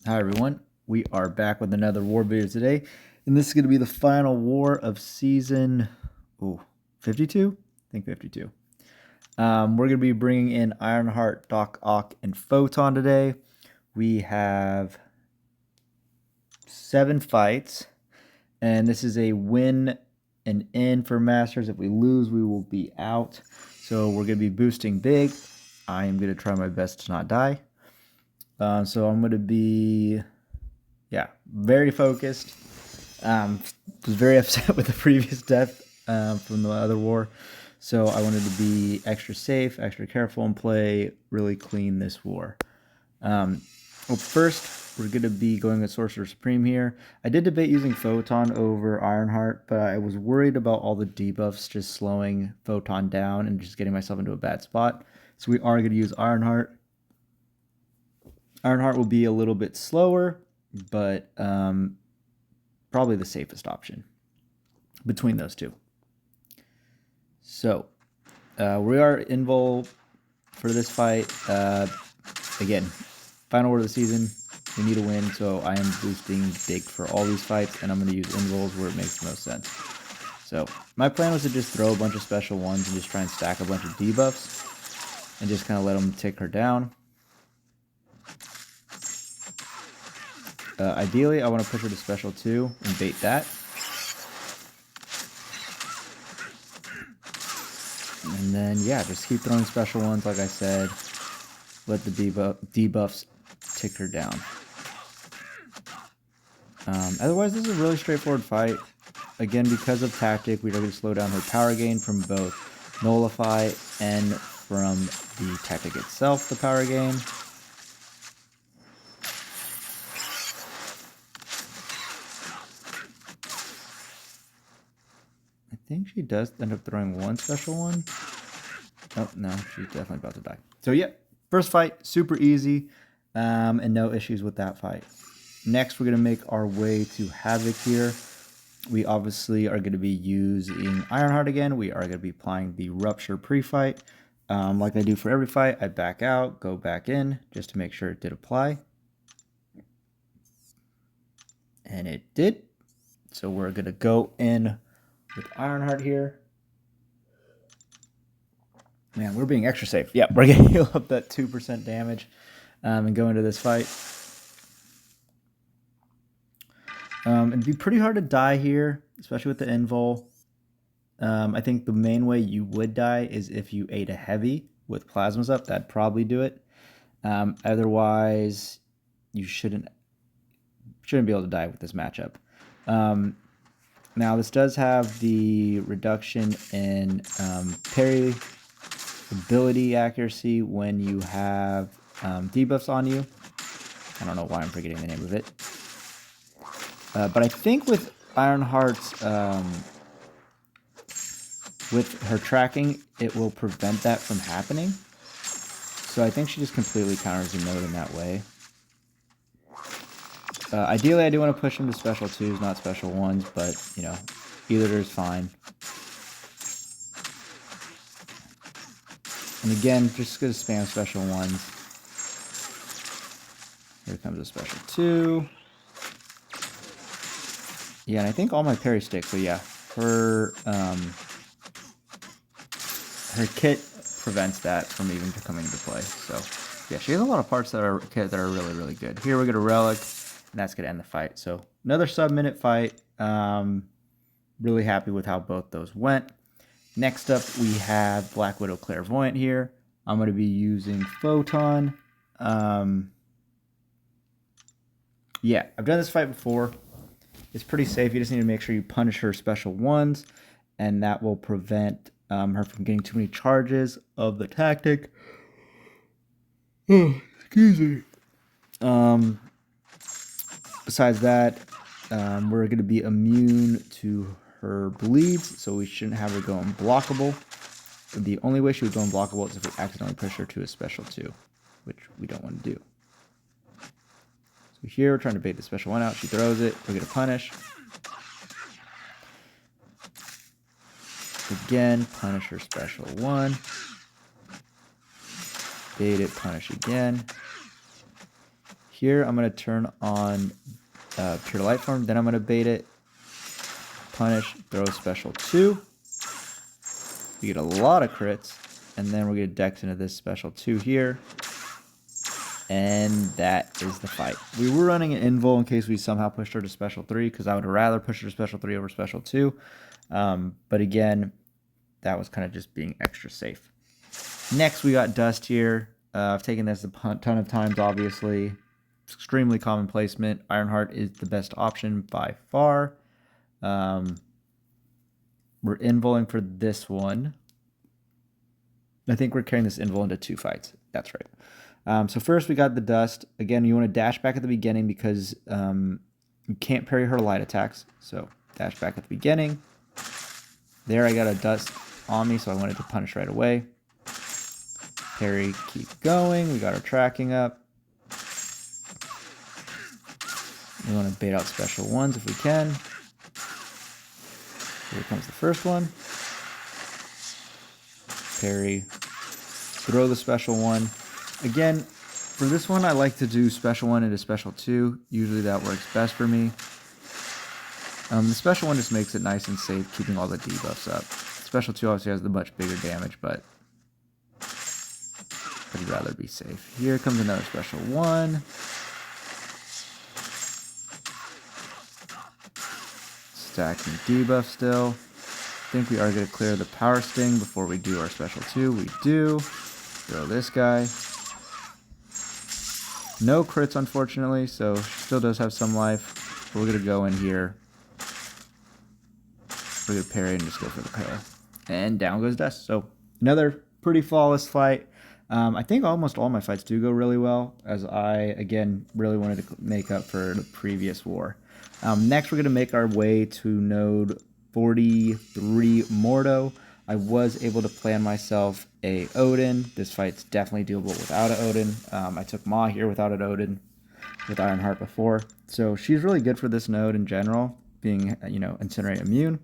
Hi everyone, we are back with another war video today, and this is going to be the final war of season 52? I think 52. We're going to be bringing in Ironheart, Doc Ock, and Photon today. We have 7 fights, and this is a win and in for Masters. If we lose, we will be out. So we're going to be boosting big. I am going to try my best to not die. So I'm going to be very focused. Was very upset with the previous death from the other war, so I wanted to be extra safe, extra careful, and play really clean this war. Well, first, we're going to be going with Sorcerer Supreme here. I did debate using Photon over Ironheart, but I was worried about all the debuffs just slowing Photon down and just getting myself into a bad spot. So we are going to use Ironheart. Ironheart will be a little bit slower, but probably the safest option between those two. So we are invul for this fight. Again, final word of the season. We need a win, so I am boosting big for all these fights, and I'm going to use invuls where it makes the most sense. So my plan was to just throw a bunch of special ones and just try and stack a bunch of debuffs and just kind of let them tick her down. Ideally, I want to push her to special 2 and bait that. And then, yeah, just keep throwing special ones, like I said. Let the debuffs tick her down. Otherwise, this is a really straightforward fight. Again, because of tactic, we're going to slow down her power gain from both Nullify and from the tactic itself, the power gain. I think she does end up throwing one special one. Oh, no, she's definitely about to die. So, yeah, first fight, super easy, and no issues with that fight. Next, we're going to make our way to Havok here. We obviously are going to be using Ironheart again. We are going to be applying the Rupture pre-fight. Like I do for every fight, I back out, go back in, just to make sure it did apply. And it did. So we're going to go in with Ironheart here. Man, we're being extra safe. Yeah, we're going to heal up that 2% damage and go into this fight. It'd be pretty hard to die here, especially with the invul. I think the main way you would die is if you ate a heavy with plasmas up. That'd probably do it. Otherwise, you shouldn't be able to die with this matchup. Now, this does have the reduction in parry ability accuracy when you have debuffs on you. I don't know why I'm forgetting the name of it. But I think with Ironheart's, with her tracking, it will prevent that from happening. So I think she just completely counters the node in that way. Ideally, I do want to push him to special 2s, not special 1s, but, you know, either is fine. And again, just going to spam special 1s. Here comes a special 2. Yeah, and I think all my parry sticks, so yeah, her kit prevents that from even coming into play. So yeah, she has a lot of parts that are really, really good. Here we get a relic, and that's gonna end the fight. So another sub-minute fight. Really happy with how both those went. Next up, we have Black Widow Clairvoyant here. I'm gonna be using Photon. Yeah, I've done this fight before. It's pretty safe. You just need to make sure you punish her special 1s, and that will prevent her from getting too many charges of the tactic. Oh, excuse me. Besides that, we're going to be immune to her bleeds, so we shouldn't have her go unblockable. The only way she would go unblockable is if we accidentally push her to a special 2, which we don't want to do. So here, we're trying to bait the special 1 out. She throws it. We're going to punish. Again, punish her special 1. Bait it, punish again. here I'm going to turn on Pure Light Form, then I'm going to bait it, punish, throw special 2. We get a lot of crits, and then we're going to dex into this special 2 here. And that is the fight. We were running an invul in case we somehow pushed her to special 3, because I would rather push her to special 3 over special 2. But again, that was kind of just being extra safe. Next, we got Dust here. I've taken this a ton of times, obviously. Extremely common placement. Ironheart is the best option by far. We're invulling for this one. I think we're carrying this invul into 2 fights. That's right. So first we got the Dust. Again, you want to dash back at the beginning because you can't parry her light attacks. So dash back at the beginning. There I got a Dust on me, so I wanted to punish right away. Parry, keep going. We got our tracking up. We want to bait out special 1s if we can. Here comes the first one. Parry. Throw the special 1. Again, for this one, I like to do special 1 into special 2. Usually that works best for me. The special 1 just makes it nice and safe, keeping all the debuffs up. Special 2 obviously has the much bigger damage, but I'd rather be safe. Here comes another special 1. Stacking debuff still. I think we are going to clear the Power Sting before we do our special 2. We do. Throw this guy. No crits, unfortunately, so still does have some life. We're going to go in here. We're going to parry and just go for the parry. And down goes Dust. So another pretty flawless fight. I think almost all my fights do go really well, as I, again, really wanted to make up for the previous war. Next, we're going to make our way to node 43 Mordo. I was able to plan myself a Odin. This fight's definitely doable without an Odin. I took Ma here without an Odin with Ironheart before. So she's really good for this node in general, being, Incinerate immune.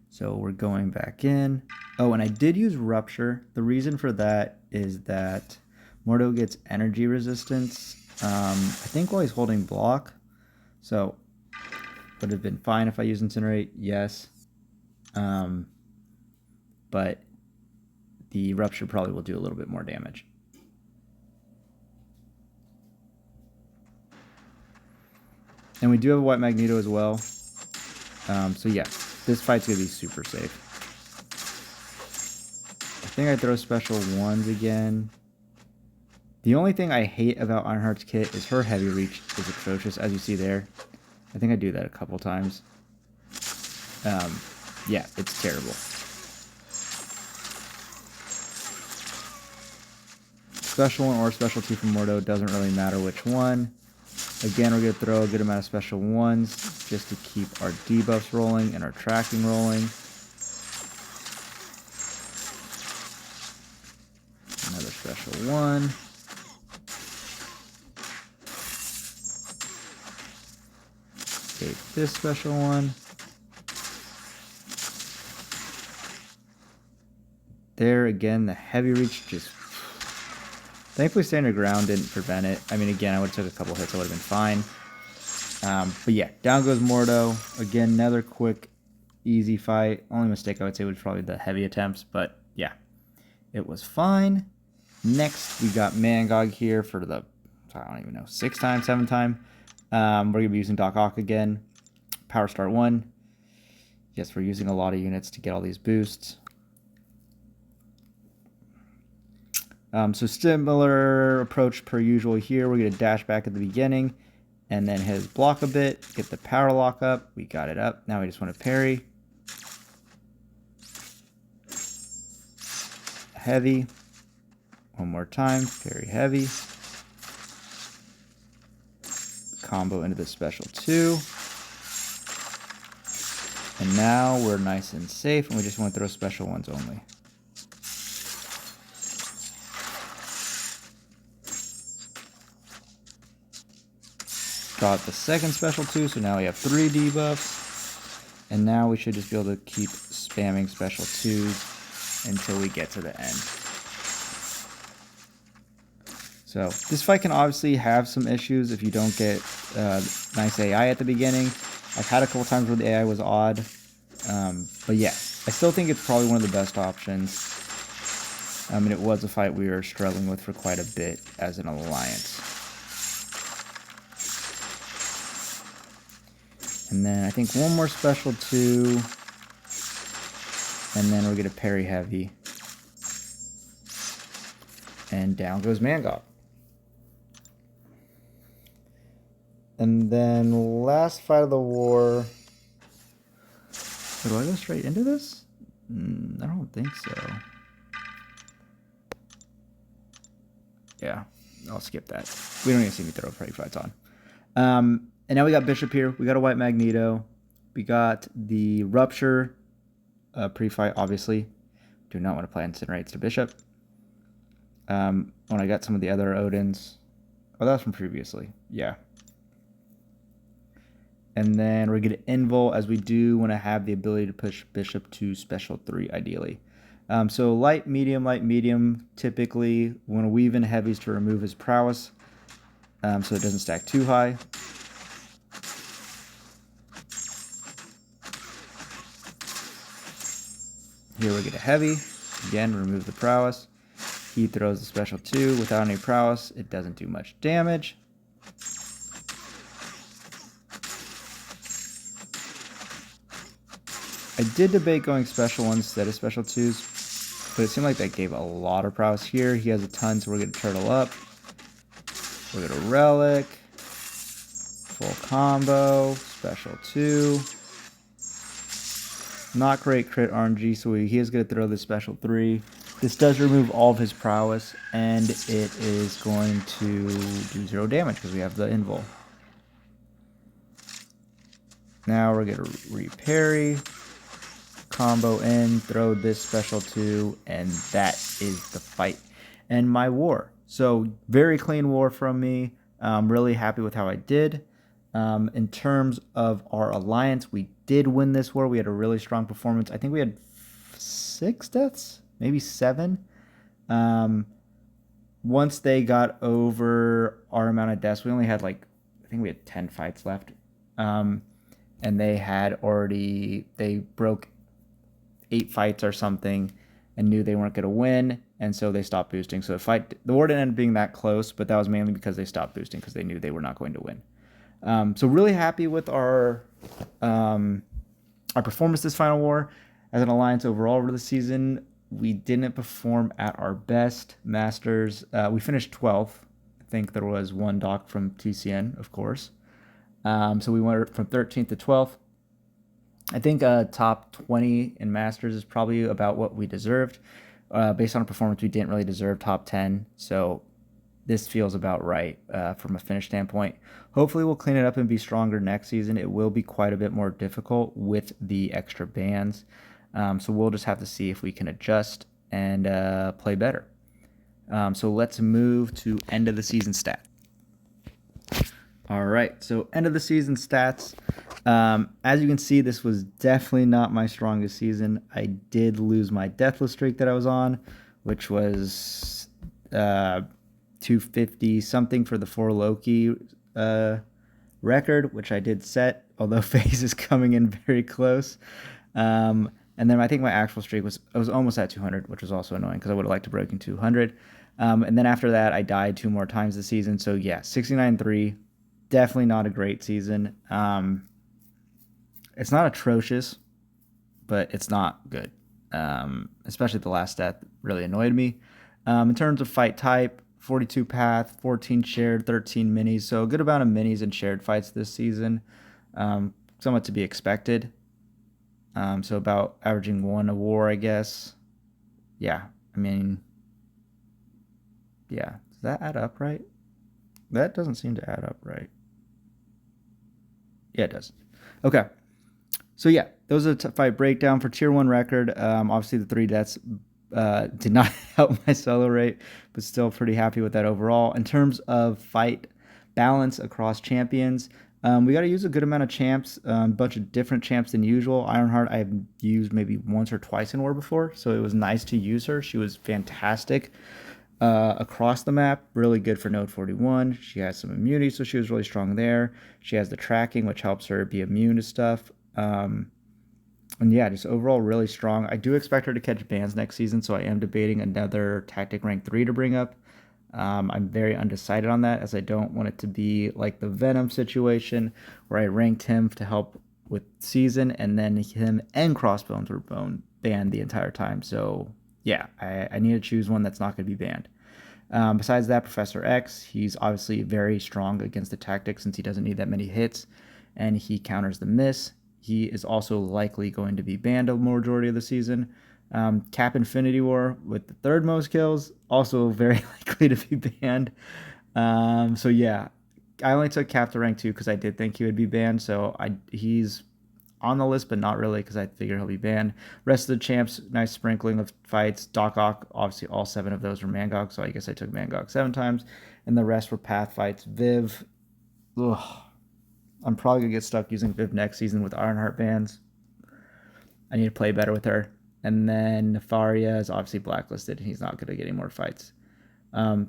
So we're going back in. Oh, and I did use Rupture. The reason for that is that Mordo gets energy resistance, I think while he's holding block. So would have been fine if I used Incinerate, yes. But the Rupture probably will do a little bit more damage. And we do have a White Magneto as well. So yeah, this fight's going to be super safe. I think I throw special 1s again. The only thing I hate about Ironheart's kit is her heavy reach is atrocious, as you see there. I think I do that a couple times. Yeah, it's terrible. Special 1 or special 2 from Mordo, doesn't really matter which one. Again, we're going to throw a good amount of special 1s just to keep our debuffs rolling and our tracking rolling. Another special 1. Take this special 1. There again, the heavy reach just... Thankfully, standard ground didn't prevent it. I mean, again, I would have took a couple hits, I would have been fine. But yeah, down goes Mordo. Again, another quick, easy fight. Only mistake I would say was probably the heavy attempts, but yeah, it was fine. Next, we got Mangog here for the, I don't even know, 6th time, 7th time. We're going to be using Doc Ock again. Power Start 1. Yes, we're using a lot of units to get all these boosts. So similar approach per usual here. We're going to dash back at the beginning and then hit his block a bit, get the power lock up. We got it up. Now we just want to parry. Heavy. One more time. Parry heavy. Combo into the special 2. And now we're nice and safe, and we just want to throw special 1s only. Got the second special 2, so now we have 3 debuffs. And now we should just be able to keep spamming special 2s until we get to the end. So this fight can obviously have some issues if you don't get nice AI at the beginning. I've had a couple times where the AI was odd. But yeah, I still think it's probably one of the best options. I mean, it was a fight we were struggling with for quite a bit as an alliance. And then I think one more special 2. And then we're going to parry heavy. And down goes Mangog. And then last fight of the war. Do I go straight into this? I don't think so. Yeah, I'll skip that. We don't even see me throw parry fights on. And now we got Bishop here. We got a white Magneto. We got the Rupture pre-fight, obviously. Do not want to play Incinerates to Bishop. When I got some of the other Odins. Oh, that was from previously. Yeah. And then we're going to invul, as we do want to have the ability to push Bishop to special 3, ideally. So light, medium, typically. We want to weave in heavies to remove his prowess, so it doesn't stack too high. Here we get a heavy. Again, remove the prowess. He throws the special 2 without any prowess. It doesn't do much damage. I did debate going special 1 instead of special 2s, but it seemed like that gave a lot of prowess here. He has a ton, so we're going to turtle up. We're going to relic. Full combo. Special 2. Not great crit RNG, so he is going to throw the special 3. This does remove all of his prowess, and it is going to do 0 damage because we have the invul. Now we're going to reparry, combo in, throw this special 2, and that is the fight. And my war. So very clean war from me. I'm really happy with how I did. In terms of our alliance, we did win this war. We had a really strong performance. I think we had 6 deaths, maybe 7. Once they got over our amount of deaths, we only had I think we had 10 fights left. And they had already, they broke 8 fights or something and knew they weren't going to win. And so they stopped boosting. So the war didn't end up being that close, but that was mainly because they stopped boosting because they knew they were not going to win. So really happy with our performance this final war. As an alliance overall over the season, we didn't perform at our best. Masters, we finished 12th. I think there was 1 dock from TCN, of course. So we went from 13th to 12th. I think top 20 in Masters is probably about what we deserved. Based on our performance, we didn't really deserve top 10. So this feels about right from a finish standpoint. Hopefully we'll clean it up and be stronger next season. It will be quite a bit more difficult with the extra bans. So we'll just have to see if we can adjust and play better. So let's move to end of the season stat. All right, so end of the season stats. As you can see, this was definitely not my strongest season. I did lose my deathless streak that I was on, which was 250 something for the 4 Loki record, which I did set, although FaZe is coming in very close. And then I think my actual streak was almost at 200, which was also annoying because I would have liked to break in 200. And then after that, I died 2 more times this season. So yeah, 69-3, definitely not a great season. It's not atrocious, but it's not good. Especially the last stat really annoyed me. In terms of fight type, 42 path, 14 shared, 13 minis. So a good amount of minis and shared fights this season. Somewhat to be expected. So about averaging 1 a war, I guess. Yeah, I mean, yeah. Does that add up right? That doesn't seem to add up right. Yeah, it does. Okay. So yeah, those are the fight breakdown for tier 1 record. Obviously the 3 deaths did not help my solo rate, but still pretty happy with that overall. In terms of fight balance across champions, we got to use a good amount of champs, a bunch of different champs than usual. Ironheart I've used maybe once or twice in war before, so it was nice to use her. She was fantastic. Across the map, really good for node 41. She has some immunity, so she was really strong there. She has the tracking, which helps her be immune to stuff. And yeah, just overall really strong. I do expect her to catch bans next season, so I am debating another tactic rank 3 to bring up. I'm very undecided on that, as I don't want it to be like the Venom situation where I ranked him to help with season, and then him and Crossbones were banned the entire time. So yeah, I need to choose one that's not going to be banned. Besides that, Professor X, he's obviously very strong against the tactic since he doesn't need that many hits, and he counters the miss. He is also likely going to be banned a majority of the season. Cap Infinity War with the third most kills, also very likely to be banned. So yeah, I only took Cap to rank 2 because I did think he would be banned. So he's on the list, but not really because I figure he'll be banned. Rest of the champs, nice sprinkling of fights. Doc Ock, obviously all 7 of those were Mangog, so I guess I took Mangog 7 times. And the rest were path fights. Viv, ugh, I'm probably going to get stuck using Viv next season with Ironheart bans. I need to play better with her. And then Nefaria is obviously blacklisted, and he's not going to get any more fights.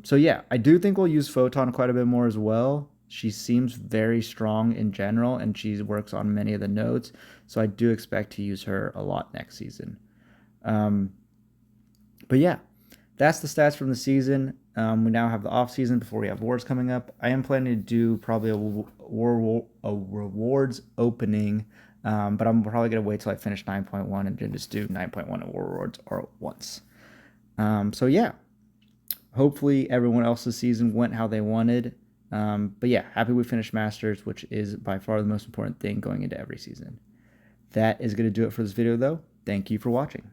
So yeah, I do think we'll use Photon quite a bit more as well. She seems very strong in general, and she works on many of the nodes. So I do expect to use her a lot next season. But yeah, that's the stats from the season. We now have the off season before we have wars coming up. I am planning to do probably a rewards opening, but I'm probably gonna wait till I finish 9.1 and then just do 9.1 and war rewards all at once. So yeah, hopefully everyone else's season went how they wanted. But yeah, happy we finished Masters, which is by far the most important thing going into every season. That is going to do it for this video, though. Thank you for watching.